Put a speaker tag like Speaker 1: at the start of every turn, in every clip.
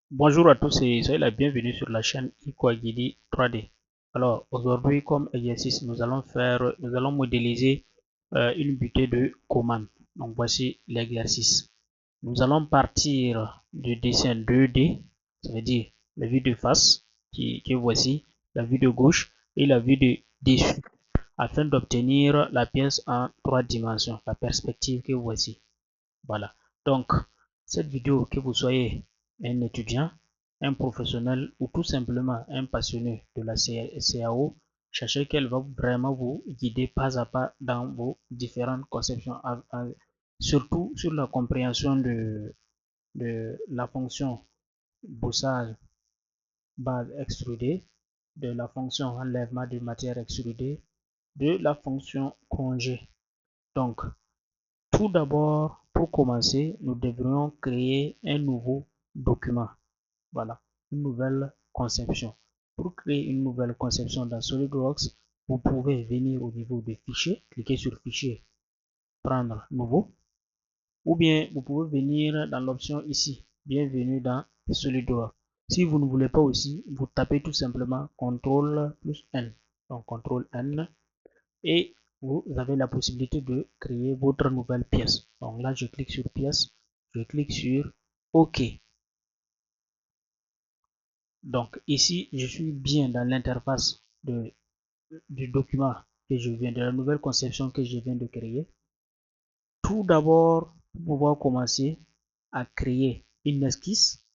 Speaker 1: Bonjour à tous et soyez la bienvenue sur la chaîne Ikwagidi 3D. Alors aujourd'hui comme exercice nous allons modéliser une butée de commande. Donc voici l'exercice. Nous allons partir du dessin 2D, ça veut dire la vue de face qui est voici, la vue de gauche et la vue de dessus afin d'obtenir la pièce en 3 dimensions, la perspective que voici. Voilà. Donc, cette vidéo, que vous soyez un étudiant, un professionnel ou tout simplement un passionné de la CAO, sachez qu'elle va vraiment vous guider pas à pas dans vos différentes conceptions, surtout sur la compréhension de la fonction bossage base extrudée, de la fonction enlèvement de matière extrudée, de la fonction congé. Donc, tout d'abord, pour commencer, nous devrions créer un nouveau document. Voilà, une nouvelle conception. Pour créer une nouvelle conception dans SolidWorks, vous pouvez venir au niveau des fichiers, cliquer sur Fichier, prendre Nouveau, ou bien vous pouvez venir dans l'option ici, Bienvenue dans SolidWorks. Si vous ne voulez pas aussi, vous tapez tout simplement CTRL plus N. Donc CTRL N et vous avez la possibilité de créer votre nouvelle pièce. Donc là, je clique sur pièce, je clique sur OK. Donc ici, je suis bien dans l'interface du document que je viens, de la nouvelle conception que je viens de créer. Tout d'abord, pour pouvoir commencer à créer une esquisse,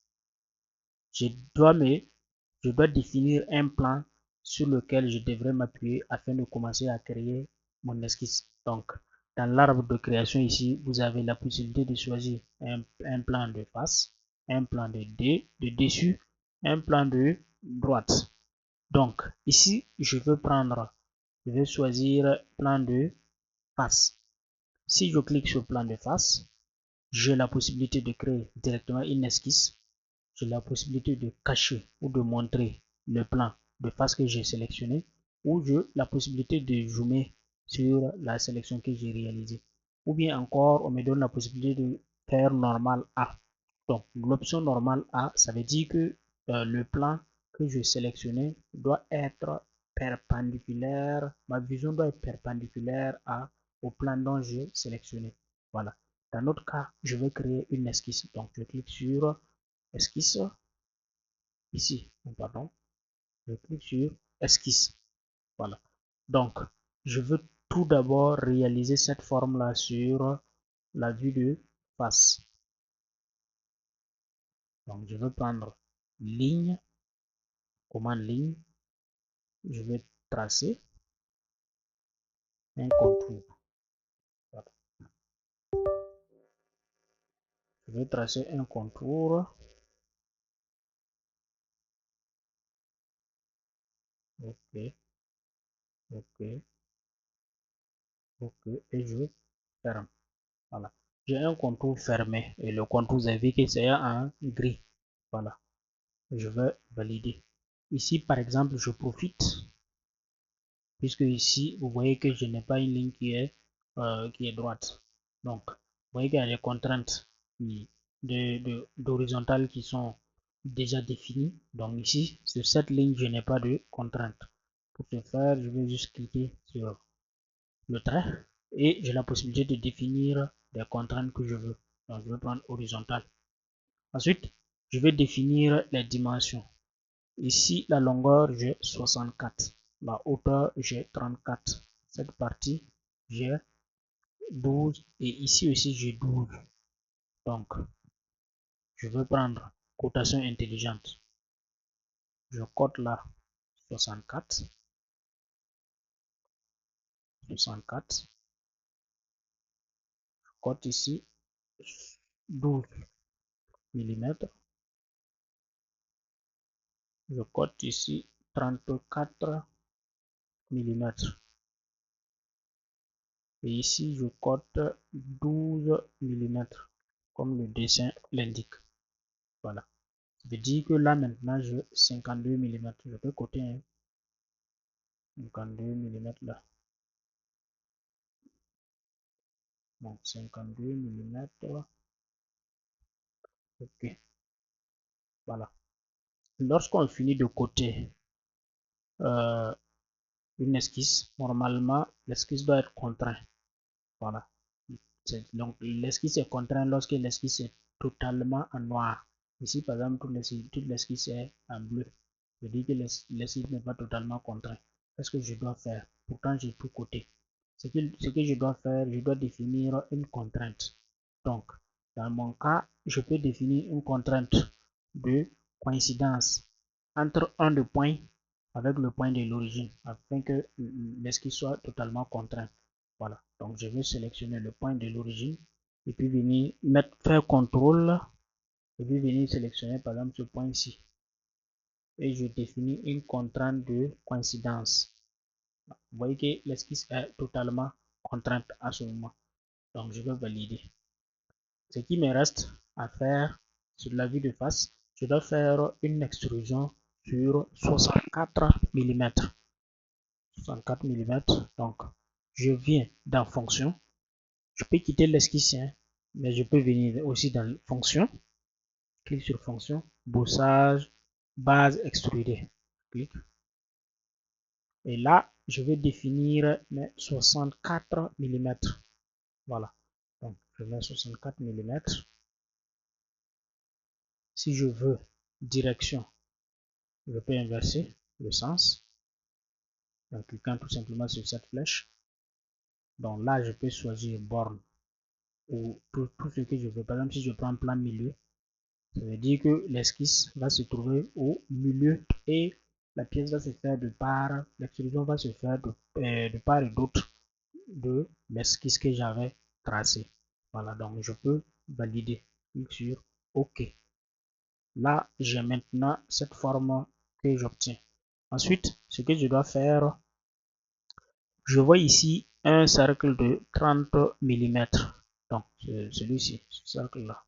Speaker 1: je dois définir un plan sur lequel je devrais m'appuyer afin de commencer à créer mon esquisse. Donc, dans l'arbre de création ici, vous avez la possibilité de choisir un plan de face, un plan de dessus, un plan de droite. Donc, ici, je vais choisir plan de face. Si je clique sur plan de face, j'ai la possibilité de créer directement une esquisse. J'ai la possibilité de cacher ou de montrer le plan de face que j'ai sélectionné ou j'ai la possibilité de zoomer sur la sélection que j'ai réalisée. Ou bien encore, on me donne la possibilité de faire normal A. Donc, l'option normal A, ça veut dire que le plan que je sélectionnais doit être perpendiculaire, ma vision doit être perpendiculaire au plan dont j'ai sélectionné. Voilà. Dans notre cas, je vais créer une esquisse. Donc, je clique sur esquisse, ici, pardon, je clique sur esquisse. Voilà. Donc, je veux tout d'abord réaliser cette forme-là sur la vue de face. Donc, je veux prendre ligne, commande ligne, je vais tracer un contour. Voilà. Je vais tracer un contour. Ok, ok, ok, et je ferme. Voilà. J'ai un contour fermé et le contour, vous avez vu que c'est un gris. Voilà. Je vais valider. Ici, par exemple, je profite, puisque ici, vous voyez que je n'ai pas une ligne qui est droite. Donc, vous voyez qu'il y a des contraintes d'horizontales qui sont déjà définies. Donc ici, sur cette ligne, je n'ai pas de contrainte. Pour ce faire, je vais juste cliquer sur le trait et j'ai la possibilité de définir des contraintes que je veux. Donc, je vais prendre horizontale. Ensuite, je vais définir les dimensions. Ici, la longueur, j'ai 64. La hauteur, j'ai 34. Cette partie, j'ai 12. Et ici aussi, j'ai 12. Donc, je vais prendre cotation intelligente. Je cote là 64. 64. Je cote ici 12 mm. Je cote ici 34 mm. Et ici, je cote 12 mm, comme le dessin l'indique. Voilà. Ça veut dire que là, maintenant, j'ai 52 mm. Je peux coter, hein, 52 mm là. Donc, 52 mm. Ok. Voilà. Lorsqu'on finit de coter une esquisse, normalement, l'esquisse doit être contrainte. Voilà. Donc, l'esquisse est contrainte lorsque l'esquisse est totalement en noir. Ici, par exemple, toute l'esquisse est en bleu. Je dis que l'esquisse n'est pas totalement contrainte. Qu'est-ce que je dois faire? Pourtant, j'ai tout coté. Ce que je dois faire, je dois définir une contrainte. Donc, dans mon cas, je peux définir une contrainte de coïncidence entre un des points avec le point de l'origine afin que l'esquisse soit totalement contrainte. Voilà, donc je vais sélectionner le point de l'origine et puis venir faire contrôle et puis venir sélectionner par exemple ce point ici et je définis une contrainte de coïncidence. Vous voyez que l'esquisse est totalement contrainte à ce moment, donc je vais valider. Ce qui me reste à faire sur la vue de face, je dois faire une extrusion sur 64 mm. 64 mm, donc je viens dans fonction. Je peux quitter l'esquisse, mais je peux venir aussi dans fonction. Clique sur fonction, bossage, base extrudée. Clique. Et là, je vais définir mes 64 mm. Voilà. Donc, je mets 64 mm. Si je veux direction, je peux inverser le sens en cliquant tout simplement sur cette flèche. Donc là, je peux choisir borne ou tout ce que je veux. Par exemple, si je prends plan milieu, ça veut dire que l'esquisse va se trouver au milieu et la pièce va se faire de part, l'extrusion va se faire de part et d'autre de l'esquisse que j'avais tracée. Voilà, donc je peux valider. Clique sur OK. Là, j'ai maintenant cette forme que j'obtiens. Ensuite, ce que je dois faire, je vois ici un cercle de 30 mm. Donc, celui-ci, ce cercle-là.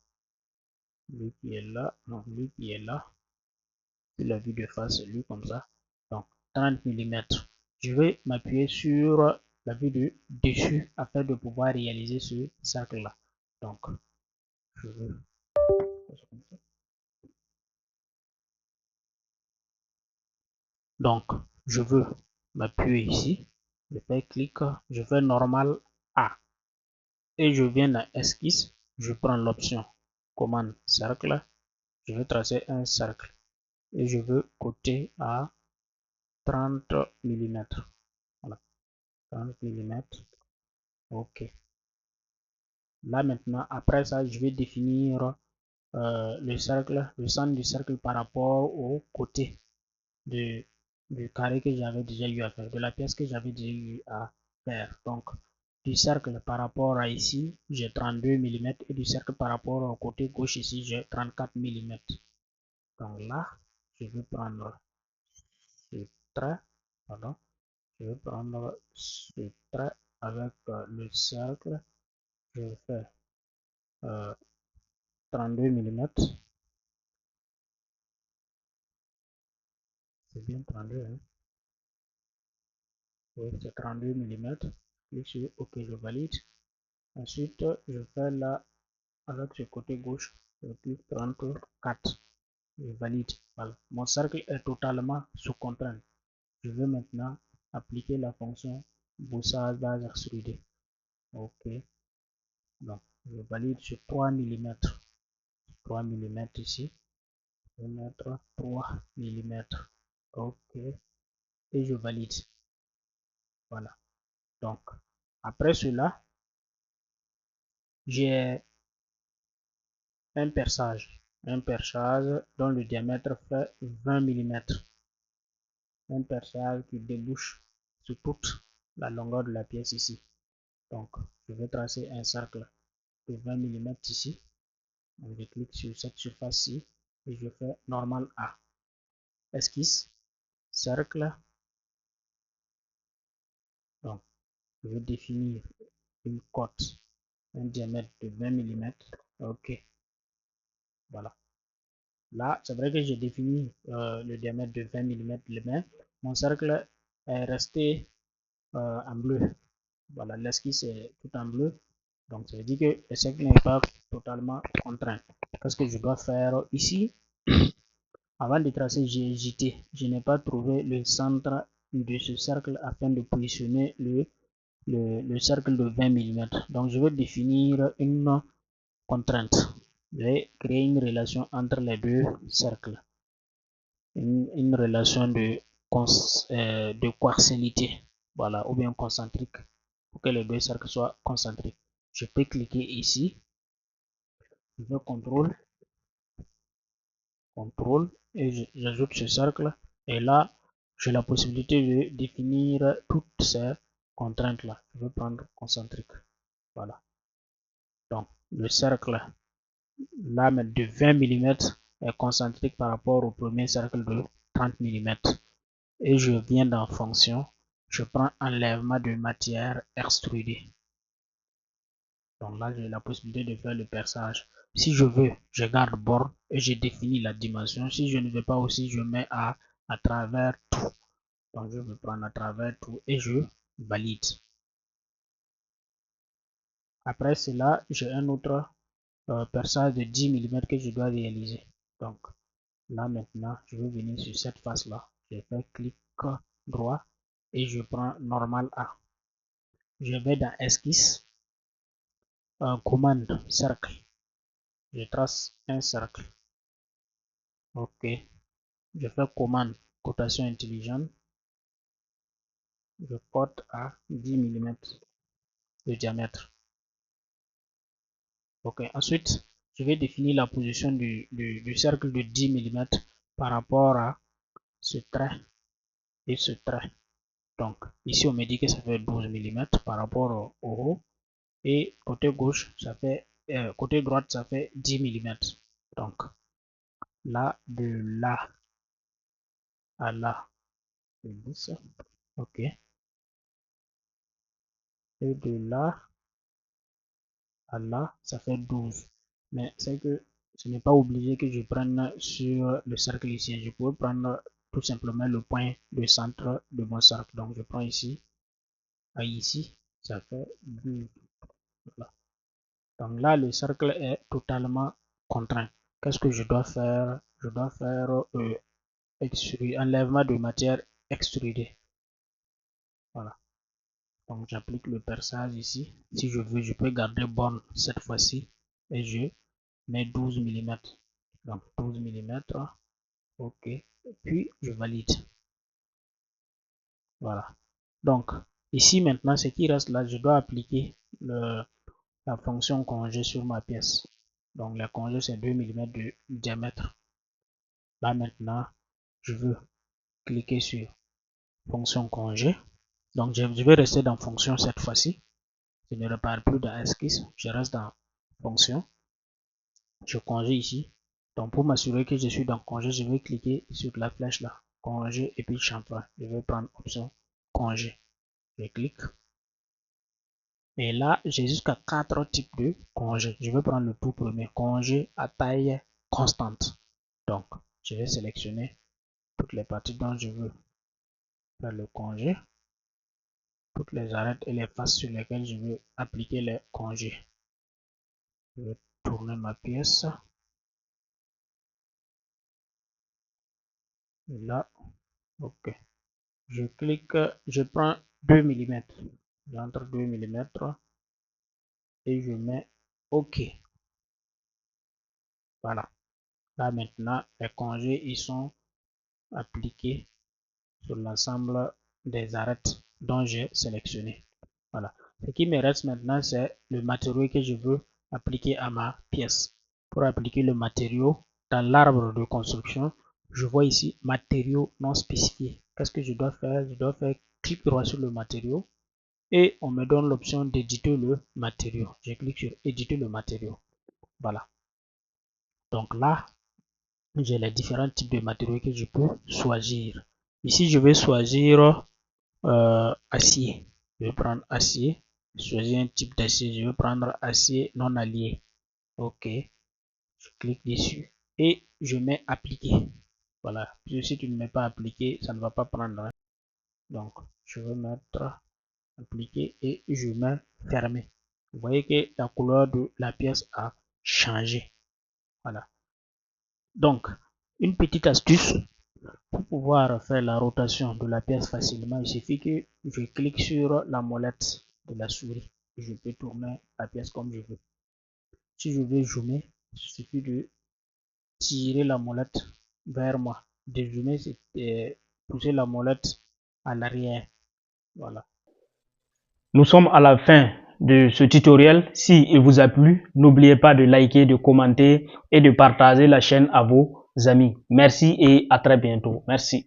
Speaker 1: Lui qui est là, non, lui qui est là. La vue de face, lui comme ça. Donc, 30 mm. Je vais m'appuyer sur la vue de dessus afin de pouvoir réaliser ce cercle-là. Donc, je veux Donc, je veux m'appuyer ici. Je fais clic, je fais normal A. Et je viens dans esquisse. Je prends l'option commande cercle. Je vais tracer un cercle. Et je veux coter à 30 mm. Voilà, 30 mm. OK. Là maintenant, après ça, je vais définir le cercle, le centre du cercle par rapport au côté du carré que j'avais déjà eu à faire, de la pièce que j'avais déjà eu à faire. Donc, du cercle par rapport à ici, j'ai 32 mm et du cercle par rapport au côté gauche ici, j'ai 34 mm. Donc là, je vais prendre ce trait, pardon, je vais prendre ce trait avec le cercle, je vais faire 32 mm. C'est bien 32, hein? Oui, c'est 32 mm. Clique sur OK, je valide. Ensuite, je fais là avec ce côté gauche, je clique 34. Je valide. Voilà. Mon cercle est totalement sous contrainte. Je vais maintenant appliquer la fonction bossage base extrudée. OK. Donc, je valide sur 3 mm. 3 mm ici. Je vais mettre 3 mm. OK. Et je valide. Voilà. Donc, après cela, j'ai un perçage dont le diamètre fait 20 mm. Un perçage qui débouche sur toute la longueur de la pièce ici. Donc, je vais tracer un cercle de 20 mm ici. Donc, je clique sur cette surface-ci et je fais normal A. Esquisse, cercle. Donc, je vais définir une cote, un diamètre de 20 mm. OK. Voilà. Là, c'est vrai que j'ai défini le diamètre de 20 mm, mais mon cercle est resté en bleu. Voilà, l'esquisse est tout en bleu. Donc, ça veut dire que le cercle n'est pas totalement contraint. Qu'est-ce que je dois faire ici? Avant de tracer, j'ai hésité. Je n'ai pas trouvé le centre de ce cercle afin de positionner le cercle de 20 mm. Donc, je vais définir une contrainte. Je vais créer une relation entre les deux cercles. Une relation de coarcélité. Voilà, ou bien concentrique. Pour que les deux cercles soient concentriques. Je peux cliquer ici. Je vais contrôle et j'ajoute ce cercle. Et là, j'ai la possibilité de définir toutes ces contraintes là. Je vais prendre concentrique. Voilà. Donc, le cercle là de 20 mm est concentrique par rapport au premier cercle de 30 mm. Et je viens dans fonction, je prends enlèvement de matière extrudée. Donc là, j'ai la possibilité de faire le perçage. Si je veux, je garde borne et je définis la dimension. Si je ne veux pas aussi, je mets à travers tout. Donc je vais prendre à travers tout et je valide. Après cela, j'ai un autre perçage de 10 mm que je dois réaliser. Donc là maintenant, je vais venir sur cette face là. Je fais clic droit et je prends normal A. Je vais dans esquisse, commande cercle. Je trace un cercle. Ok. Je fais commande cotation intelligente. Je cote à 10 mm de diamètre. Ok. Ensuite, je vais définir la position du cercle de 10 mm par rapport à ce trait et ce trait. Donc, ici, on me dit que ça fait 12 mm par rapport au haut. Et côté gauche, ça fait, côté droite, ça fait 10 mm. Donc, là, de là à là, c'est 10. Ok. Et de là à là, ça fait 12. Mais c'est que ce n'est pas obligé que je prenne sur le cercle ici. Je peux prendre tout simplement le point de centre de mon cercle. Donc, je prends ici, à ici, ça fait 12. Voilà. Donc là, le cercle est totalement contraint. Qu'est-ce que je dois faire? Je dois faire enlèvement de matière extrudée. Voilà. Donc j'applique le perçage ici. Si je veux, je peux garder borne cette fois-ci. Et je mets 12 mm. Donc 12 mm. Ok. Puis je valide. Voilà. Donc ici maintenant, ce qui reste là, je dois appliquer la fonction congé sur ma pièce. Donc le congé c'est 2 mm de diamètre. Là maintenant, je veux cliquer sur fonction congé. Donc je vais rester dans fonction cette fois-ci. Je ne repars plus dans esquisse, je reste dans fonction. Je congé ici. Donc pour m'assurer que je suis dans congé, je vais cliquer sur la flèche là, congé et puis chanfrein. Je vais prendre option congé. Je clique. Et là, j'ai jusqu'à 4 types de congés. Je vais prendre le tout premier, congé à taille constante. Donc, je vais sélectionner toutes les parties dont je veux faire le congé, toutes les arêtes et les faces sur lesquelles je veux appliquer les congés. Je vais tourner ma pièce. Et là, ok. Je clique, je prends 2 mm. J'entre 2 mm et je mets OK. Voilà. Là maintenant, les congés ils sont appliqués sur l'ensemble des arêtes dont j'ai sélectionné. Voilà. Ce qui me reste maintenant, c'est le matériau que je veux appliquer à ma pièce. Pour appliquer le matériau dans l'arbre de construction, je vois ici matériau non spécifié. Qu'est-ce que je dois faire? Je dois faire clic droit sur le matériau et on me donne l'option d'éditer le matériau. Je clique sur éditer le matériau. Voilà. Donc là, j'ai les différents types de matériaux que je peux choisir. Ici, je vais choisir acier. Je vais prendre acier. Choisir un type d'acier. Je vais prendre acier non allié. Ok. Je clique dessus et je mets appliquer. Voilà. Si tu ne mets pas appliqué, ça ne va pas prendre. Donc, je vais mettre appliquer et je mets fermer. Vous voyez que la couleur de la pièce a changé. Voilà. Donc, Une petite astuce pour pouvoir faire la rotation de la pièce facilement, il suffit que je clique sur la molette de la souris. Je peux tourner la pièce comme je veux. Si je veux zoomer, il suffit de tirer la molette vers moi. De zoomer, c'est pousser la molette à l'arrière. Voilà.
Speaker 2: Nous sommes à la fin de ce tutoriel. Si il vous a plu, n'oubliez pas de liker, de commenter et de partager la chaîne à vos amis. Merci et à très bientôt. Merci.